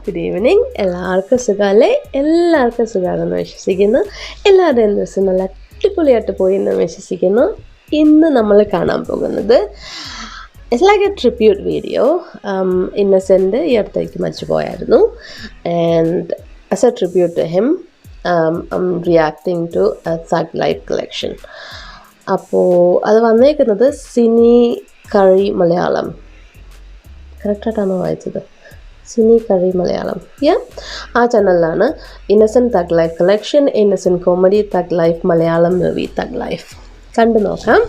Good evening. എല്ലാവർക്കും സുഖമല്ലേ? എല്ലാവർക്കും സുഖമാണെന്ന് വിശ്വസിക്കുന്നു. എല്ലാവരുടെയും ദിവസം നല്ല അടിപൊളിയായിട്ട് പോയി എന്ന് വിശ്വസിക്കുന്നു. ഇന്ന് നമ്മൾ കാണാൻ പോകുന്നത് it's like a tribute video. Innocent ഈ അടുത്തേക്ക് മരിച്ചു പോയായിരുന്നു. And as a tribute to him I'm reacting to a Thug Life collection. അപ്പോൾ അത് വന്നേക്കുന്നത് സിനി കറി മലയാളം, കറക്റ്റായിട്ടാണോ വായിച്ചത്? സിനി കറി മലയാളം, ആ ചാനലിലാണ് Innocent thug life collection, Innocent comedy, thug life Malayalam movie, thug life കണ്ടു നോക്കാം.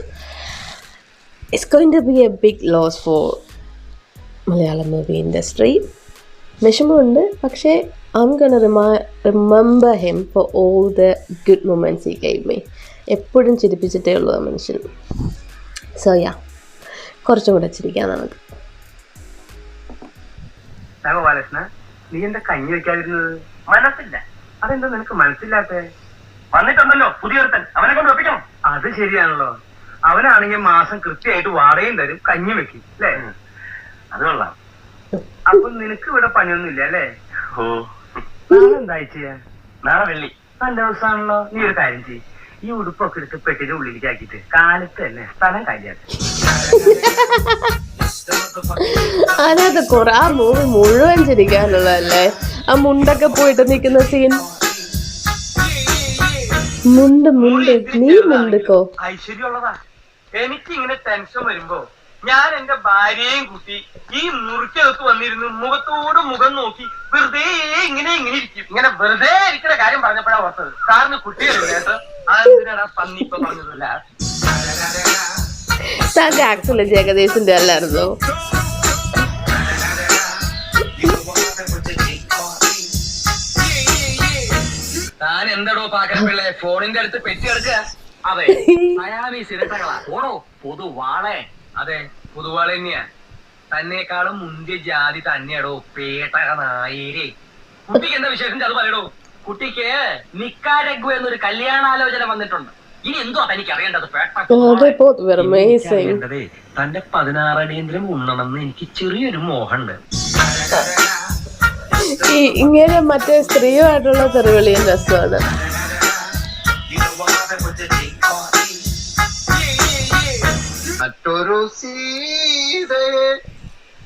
It's going to be a big loss for Malayalam movie industry. വിഷമമുണ്ട്, പക്ഷേ I'm gonna remember him for all the good moments he gave me. എപ്പോഴും ചിരിപ്പിച്ചിട്ടേ ഉള്ളൂ ആ മനുഷ്യൻ. So കുറച്ചും കൂടെ ചിരിക്കാം നമുക്ക്. ബാലകൃഷ്ണ, നീ എന്താ കഞ്ഞി വെക്കാതിരുന്നത്? മനസ്സില്ല. അതെന്താ നിനക്ക് മനസ്സില്ലാത്ത? വന്നിട്ടുണ്ടല്ലോ പുതിയൊരുത്തൻ, അവനെ കൊണ്ട് ഒപ്പിക്കണം. അത് ശരിയാണല്ലോ. അവനാണെങ്കിൽ മാസം കൃത്യമായിട്ട് വാടകയും തരും, കഞ്ഞി വെക്കും അല്ലേ? അത് കൊള്ളാം. അപ്പൊ നിനക്ക് ഇവിടെ പണിയൊന്നുമില്ല അല്ലേ? ഓ, നാളെ എന്താ ചെയ്യാ? നാളെ വെള്ളി, നല്ല ദിവസമാണല്ലോ. നീ ഒരു കാര്യം ചെയ്യ്, ഈ ഉടുപ്പൊക്കെ എടുത്ത് പെട്ടിന്റെ ഉള്ളിലേക്ക് ആക്കിയിട്ട് കാലത്ത് തന്നെ സ്ഥലം കഴിയാതെ. അതിനകത്ത് കുറെ ആ മൂവി മുഴുവൻ ചിരിക്കാനുള്ളതല്ലേ? ആ മുണ്ടൊക്കെ പോയിട്ട് നിൽക്കുന്ന സീൻ. മുണ്ട് നീ മുണ്ടിക്കോ. ഐശ്വര്യമുള്ളതാ. എനിക്ക് ഇങ്ങനെ ടെൻഷൻ വരുമ്പോ ഞാൻ എന്റെ ഭാര്യയും കുട്ടി ഈ മുറിക്കകത്ത് വന്നിരുന്ന് മുഖത്തോട് മുഖം നോക്കി വെറുതെ ഇങ്ങനെ ഇരിക്കും. ഇങ്ങനെ വെറുതെ ഇരിക്കുന്ന കാര്യം പറഞ്ഞപ്പോഴാ ഓർത്തത്. സാറിന് കുട്ടികളില്ല, അതെന്തിനാണ് പന്നി ഇപ്പൊ പറഞ്ഞതല്ല. ആക്ച്വലി ജഗദീശിന്റെ അല്ലായിരുന്നോ? താൻ എന്താടോ പാക്കപ്പിള്ളേ ഫോണിന്റെ അടുത്ത് പെറ്റി എടുക്കുക? അതെ, അയാളീ സിരട്ടകളാ. ഓടോ പൊതുവാളെ. അതെ, പൊതുവാളെ തന്നെയാ. തന്നെക്കാളും മുന്തിയ ജാതി തന്നെയാടോ പേട്ടക നായേരെ. കുട്ടിക്ക് എന്താ വിശേഷം? അത് പറയടോ. കുട്ടിക്ക് നിക്കാരഗ്വ എന്നൊരു കല്യാണാലോചന വന്നിട്ടുണ്ട്. ഇനി എന്തോ തനിക്ക് അറിയേണ്ടത്? തന്റെ 16 അടിയെങ്കിലും ഉണ്ണണമെന്ന് എനിക്ക് ചെറിയൊരു മോഹമുണ്ട്. ഇങ്ങനെ മറ്റേ സ്ത്രീയുമായിട്ടുള്ള തെറിവിളിയും രസമാണ്. മറ്റൊരു സീതയെ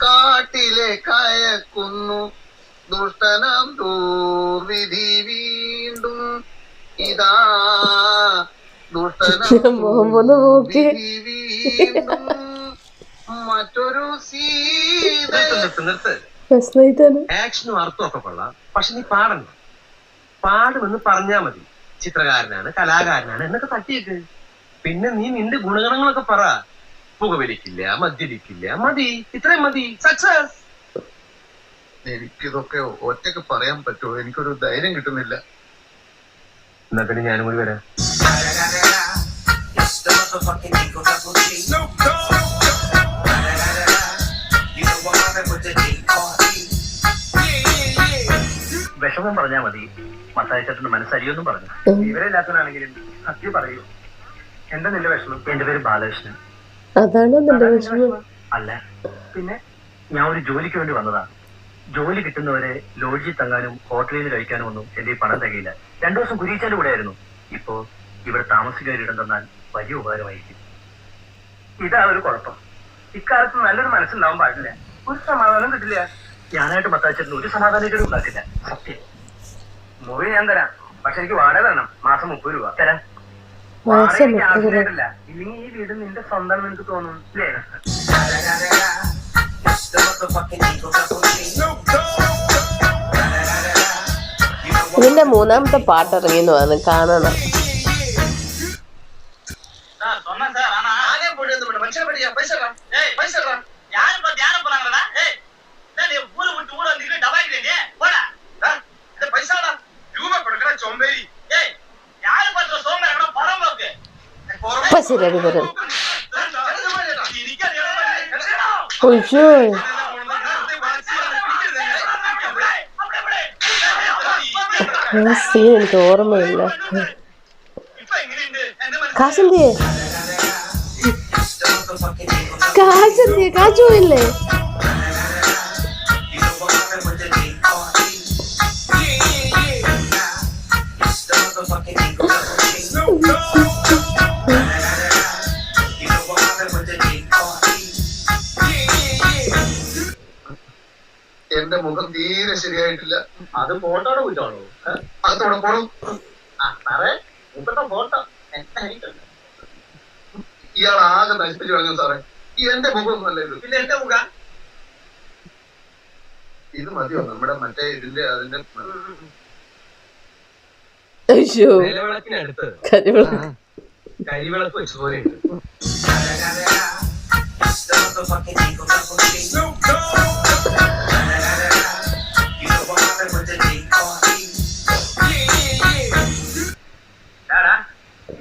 കാട്ടിലെ കയക്കുന്നു ദുഷ്ടനം ദുർവിധി വീണ്ടും ഇതാ ദുഷ്ടനം ദുർവിധി വീണ്ടും മറ്റൊരു സീതയെ. ആക്ഷനും അർത്ഥമൊക്കെ കൊള്ളാം, പക്ഷെ നീ പാടണ്ട. പാടുമെന്ന് പറഞ്ഞാ മതി. ചിത്രകാരനാണ്, കലാകാരനാണ് എന്നൊക്കെ തട്ടിയേക്ക്. പിന്നെ നീ നിന്റെ ഗുണഗണങ്ങളൊക്കെ പറ. പുകവലിക്കില്ല, മദ്യപിക്കില്ല, മതി, ഇത്രയും മതി, സക്സസ്. എനിക്കിതൊക്കെ ഒറ്റക്ക് പറയാൻ പറ്റുമോ? എനിക്കൊരു ധൈര്യം കിട്ടുന്നില്ല. എന്നാ പിന്നെ ഞാനും കൂടി വരാം. വിഷമം പറഞ്ഞാ മതി. മത്തായിച്ചേട്ടന്റെ മനസ്സരിയൊന്നും പറഞ്ഞു. ഇവരെല്ലാത്തവനാണെങ്കിലും സത്യം പറയൂ. എന്താ നിന്റെ വിഷമം? എന്റെ പേര് ബാലകൃഷ്ണൻ. അതാണോ നിന്റെ വിഷമം? അല്ല പിന്നെ, ഞാൻ ഒരു ജോലിക്ക് വേണ്ടി വന്നതാണ്. ജോലി കിട്ടുന്നവരെ ലോഡ്ജിൽ തങ്ങാനും ഹോട്ടലിൽ കഴിക്കാനും ഒന്നും എന്റെ പണം തികയില്ല. 2 ദിവസം കുരിച്ചാലും കൂടെ ആയിരുന്നു. ഇപ്പോ ഇവിടെ താമസിക്കാനിടം തന്നാൽ വലിയ ഉപകാരമായിരിക്കും. ഇതാ ഒരു കുഴപ്പം. ഇക്കാലത്ത് നല്ലൊരു മനസ്സുണ്ടാവാൻ പാടില്ല. ഒരു സമാധാനം കിട്ടില്ല. ഞാനായിട്ട് മത്താച്ചേട്ടന് ഒരു സമാധാനം ഉണ്ടാക്കില്ല. സത്യം. മുറി ഞാൻ തരാം, പക്ഷെ എനിക്ക് വാടക തരണം. മാസം 30 രൂപ തരാം. ഇല്ലെങ്കിൽ ഈ വീട് നിന്റെ സ്വന്തം നിനക്ക് തോന്നും അല്ലേ? ഇതിന്റെ 3ാമത്തെ പാട്ട് ഇറങ്ങിയെന്ന് പറഞ്ഞു, കാണണം. ശരിയാക്കി സീൻ എനിക്ക് ഓർമ്മയില്ല. കാശെന്തിയെ? കാശു ഇല്ലേ? ആയിട്ടില്ല. അത് ഫോട്ടോയുടെ കുറ്റമാണോ? അതോടെ പോണം. സാറേ ഇപ്പോഴത്തെ ഫോട്ടോ ഇയാൾ ആകെ നശിപ്പിച്ചു കളഞ്ഞു സാറേ. എന്റെ മുഖമൊന്നും അല്ല ഇത്. പിന്നെ എന്റെ മുഖം ഇത് മതിയോ നമ്മുടെ മറ്റേ ഇതിന്റെ അതിന്റെ അയ്യോ നിലവിളക്കിനടുത്ത് കരിവിളക്ക്. കരിവിളക്ക് വെച്ച് പോലെ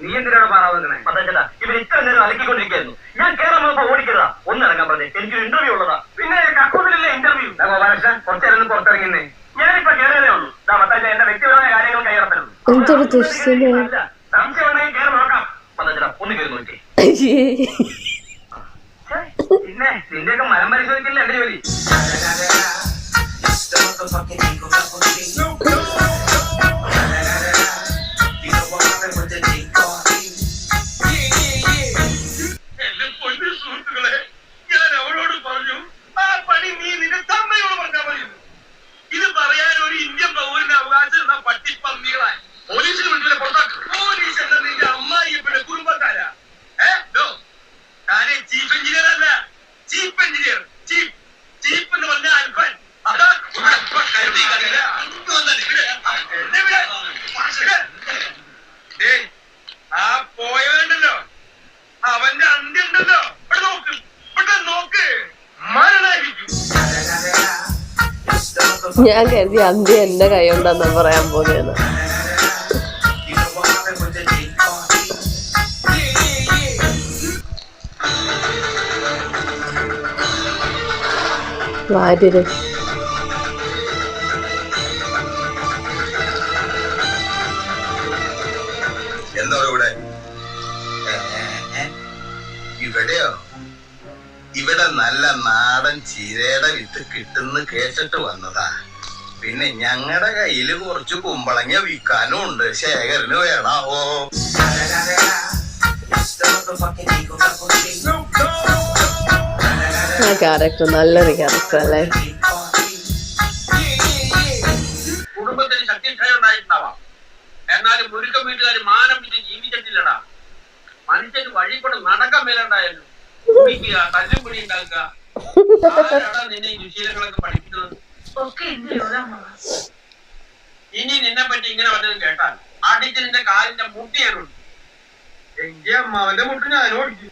നീ എന്തിനാണ് പാറാവുന്നേ? ഇവർ ഇത്ര നേരം അലക്കിക്കൊണ്ടിരിക്കുന്നു. ഞാൻ കേറാൻ വന്നപ്പോ ഓടിക്കരുതാ. ഒന്നിറങ്ങാൻ പറഞ്ഞേ, എനിക്കൊരു ഇന്റർവ്യൂ ഉള്ളതാ. പിന്നെ കക്കൂസിലല്ലേ ഇന്റർവ്യൂ. ഗോപാലകൃഷ്ണൻ കുറച്ചേരം പുറത്തിറങ്ങുന്നേ. ഞാനിപ്പോ കേറിയതേ ഉള്ളൂ. എന്റെ വ്യക്തിപരമായ കാര്യങ്ങൾ കൈയറത്തരുത്. എന്തൊരു ദുഷ്ടനാ. സംശയം ഉണ്ടെങ്കിൽ കേറി നോക്കാം. ഒന്ന് കയറി നോക്കി. അയ്യേ. പിന്നെ നിന്റെയൊക്കെ മരം പരിശോധിക്കില്ല എന്റെ ജോലി. സുഹൃത്തുക്കളെ, ഞാൻ അവളോട് പറഞ്ഞു ആ പണി നീ നിന്റെ തമ്മയോട് പറഞ്ഞാൽ മതി. ഇത് പറയാൻ ഒരു ഇന്ത്യൻ പൗരന് അവകാശം പട്ടിപ്പന്നികളായി പോലീസിന് വിളിച്ചില്ല പുറത്താക്കും. പോലീസ് എന്താ നിന്റെ അമ്മായിയപ്പന്റെ കുടുംബക്കാരാ? താനെ ചീഫ് എഞ്ചിനീയർ അല്ല, ചീഫ് എഞ്ചിനീയർ. ചീഫ് എന്ന് പറഞ്ഞ അൽഫൻ. ആ പോയവനുണ്ടല്ലോ, അവന്റെ അന്ത്യ ഉണ്ടല്ലോ. നോക്ക് നോക്ക്, മരണായിരിക്കും. ഞാൻ കരുതി അന്ത്യ എന്റെ കൈ കൊണ്ടാന്നാ പറയാൻ പോകുന്നത്. വാര്യര് എന്താ ഇവിടെ? ഇവിടെയോ? ഇവിടെ നല്ല നാടൻ ചീരയുടെ വിത്ത് കിട്ടുന്ന കേട്ടിട്ട് വന്നതാ. പിന്നെ ഞങ്ങളുടെ കയ്യില് കുറച്ച് കുമ്പളങ്ങ വിൽക്കാനും ഉണ്ട്. ശേഖരന് വേണാവോ? ആ ക്യാരക്ടർ നല്ലൊരു ക്യാരക്ടർ അല്ലേ? കുടുംബത്തിന് ശക്തിക്ഷയം ഉണ്ടായിട്ടുണ്ടാവാം, എന്നാലും മുരുക്കം വീട്ടുകാർ മാനം വിറ്റ് ജീവിച്ചിട്ടില്ലടാ. മനുഷ്യന് വഴി കൂടെ നടക്കാൻ മേലുണ്ടായാലും കുടിക്കുക, തല്ലും പിടി ഉണ്ടാക്കുക. ആരാടാ നിന്നെ ഈ ദുശീലങ്ങളൊക്കെ പഠിപ്പിക്കുന്നത്? ഇനി നിന്നെ പറ്റി ഇങ്ങനെ വല്ലതും കേട്ടാൽ അടിച്ച് നിന്റെ കാലിന്റെ മുട്ടിയാനുണ്ട്. എന്റെ അമ്മാവന്റെ മുട്ട് ഞാനും ഓടിക്കും.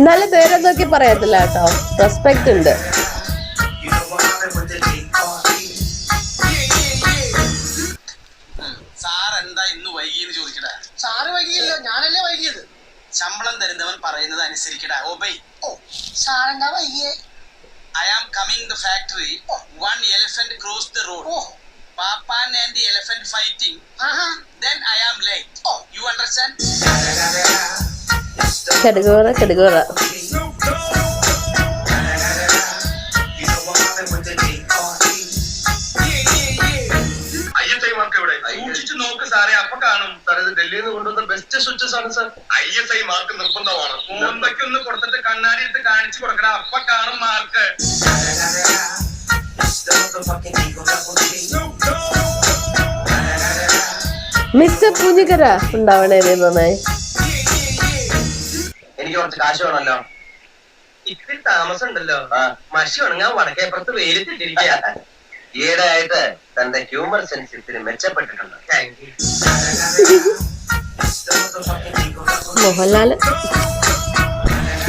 നല്ല പേരൊന്നൊക്കെ പറയത്തില്ല കേട്ടോ, റെസ്പെക്ട് ഉണ്ട്. സാർ എന്താ ഇന്ന് വൈകിയെന്ന് ചോദിക്കടാ. സാറ് വൈകിയല്ലോ, ഞാനല്ലേ വൈകിയത്. ശമ്പളം തരുന്നവൻ പറയുന്നത് അനുസരിക്കടാ. ഒബൈ. ഓ സാറെന്താ വൈകിയേ? I am coming the factory. One elephant crossed the road. Papan and the elephant fighting. Then I am late. You understand? കടുകോറ കടുകോറ. സൂക്ഷിച്ചു നോക്ക് സാറേ, അപ്പൊ കാണും. ഡൽഹിയിൽ നിന്ന് കൊണ്ടുവന്ന ബെസ്റ്റ് സ്വിച്ചസ് ആണ് സാർ. ISI മാർക്ക് നിർബന്ധമാണ്. മോന്തയ്ക്ക് ഒന്ന് കൊടുത്തിട്ട് കണ്ണാടി എടുത്ത് കാണിച്ചു കൊടുക്കണം, അപ്പൊ കാണും മാർക്ക്. മിസ്റ്റർ പൂഞ്ഞിക്കര ഉണ്ടാവണേ നന്നായി. എനിക്ക് കുറച്ച് കാശ് വേണമല്ലോ. ഇത്തിരി താമസം ഉണ്ടല്ലോ. മഷി ഉണങ്ങാൻ വടക്കേപ്പുറത്ത് വെയിലിട്ടിരിക്കുക. ഈയിടെ ആയിട്ട് തന്റെ ഹ്യൂമർ സെൻസ് ഇത്തിരി മെച്ചപ്പെട്ടിട്ടുണ്ട്. മോഹൻലാല്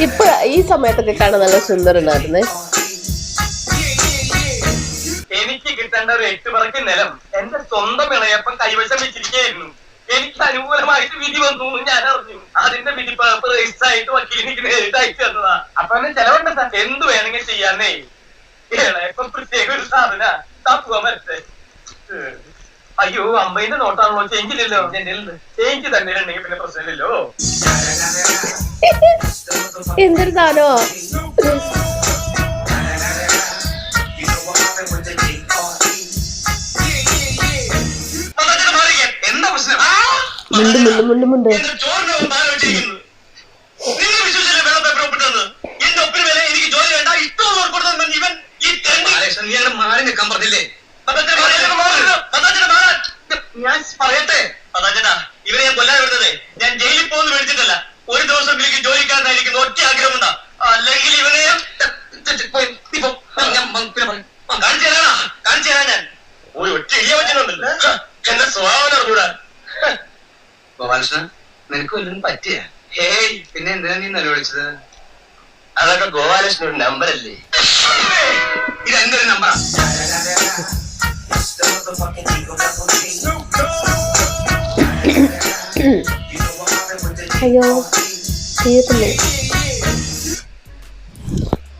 ഇപ്പൊ ഈ സമയത്തൊക്കെ കാണാൻ നല്ല സുന്ദരനായിരുന്നേ. എനിക്ക് കിട്ടേണ്ട ഒരു 8 പറക്ക് നിലം എന്റെ സ്വന്തം ഇളയപ്പം കൈവശം വെച്ചിരിക്കുകയായിരുന്നു. എനിക്ക് അനുകൂലമായിട്ട് വിധി വന്നു ഞാൻ അറിഞ്ഞു. അതിന്റെ വിധി പേപ്പർ രജിസ്റ്റർ ആയിട്ട് വക്കീലിനിക്ക് നേരിട്ട് അയച്ചു തന്നതാ. അപ്പൊ എന്നെ ചെലവുണ്ട് സാർ. എന്ത് വേണമെങ്കിൽ ചെയ്യാന്നേ. ഇളയപ്പം പ്രത്യേക ഒരു സാധന തപ്പുക മരത്തെ. അയ്യോ, അമ്പതിന്റെ നോട്ടാണല്ലോ, ചേഞ്ചില്ലല്ലോ. ചേഞ്ച് തന്നെ ഉണ്ടെങ്കിൽ പിന്നെ പ്രശ്നമില്ലല്ലോ. എന്തൊരു സാധനോ. എന്താ പ്രശ്നം? മുണ്ട് മുണ്ട് മുണ്ട് മുണ്ട്. നിങ്ങൾ വിശ്വസിച്ചില്ല വെള്ള പേപ്പർ ഒപ്പിട്ടെന്ന്. എന്റെ ഒപ്പിന് വില എനിക്ക് ജോലി വേണ്ട, ഇഷ്ടമുള്ളവർ കൊടുത്തു. ഇവൻ ഈ തെണ്ടി ബാലകൃഷ്ണൻ നീ അങ്ങനെ മാറി നിൽക്കാൻ പറഞ്ഞില്ലേ? ഞാൻ പറയട്ടെ ഇവരെ ഞാൻ കൊല്ലാൻ വിടുന്നത് ഞാൻ ജയിലിൽ പോകുന്ന മേടിച്ചിട്ടല്ല. ഒരു ദിവസം എനിക്ക് ജോലിക്കാരനായിരിക്കും ഒറ്റ ആഗ്രഹമുണ്ടാ. അല്ലെങ്കിൽ ഇവനെ കാണിച്ചു തരാനാ ഞാൻ ഒരു ഒറ്റ ഇടിയ പറ്റുന്നുണ്ടല്ലോ. എന്റെ സ്വഭാവം അറിഞ്ഞൂടാ. ഗോപാലകൃഷ്ണൻ നിനക്ക് വല്ലതും പറ്റിയ? ഏയ് പിന്നെ എന്തിനാ നീ നിലവിളിച്ചത്? അതൊക്കെ ഗോപാലകൃഷ്ണൻ നമ്പർ അല്ലേ? ഇത് എന്റെ ഒരു നമ്പറാ. അയ്യോ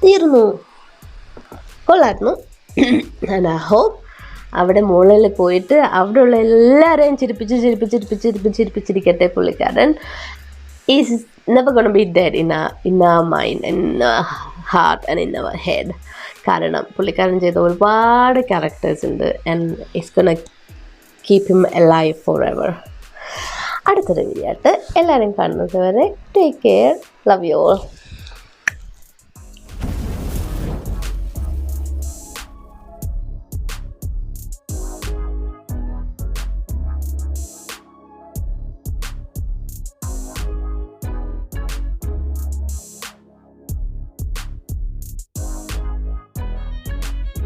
തീർന്നു കൊള്ളായിരുന്നു. ആൻഡ് ഐ ഹോപ്പ് അവിടെ മുകളിൽ പോയിട്ട് അവിടെയുള്ള എല്ലാവരെയും ചിരിപ്പിച്ചിരിക്കട്ടെ പുള്ളിക്കാരൻ. Is never gonna be dead in our mind, in heart and in our head. കാരണം പുള്ളിക്കാരൻ ചെയ്ത ഒരുപാട് ക്യാരക്ടേഴ്സ് ഉണ്ട് and it's gonna keep him alive forever. അടുത്തൊരു വീഡിയോ ആയിട്ട് എല്ലാവരും കാണുന്നത് വരെ take care, love you all.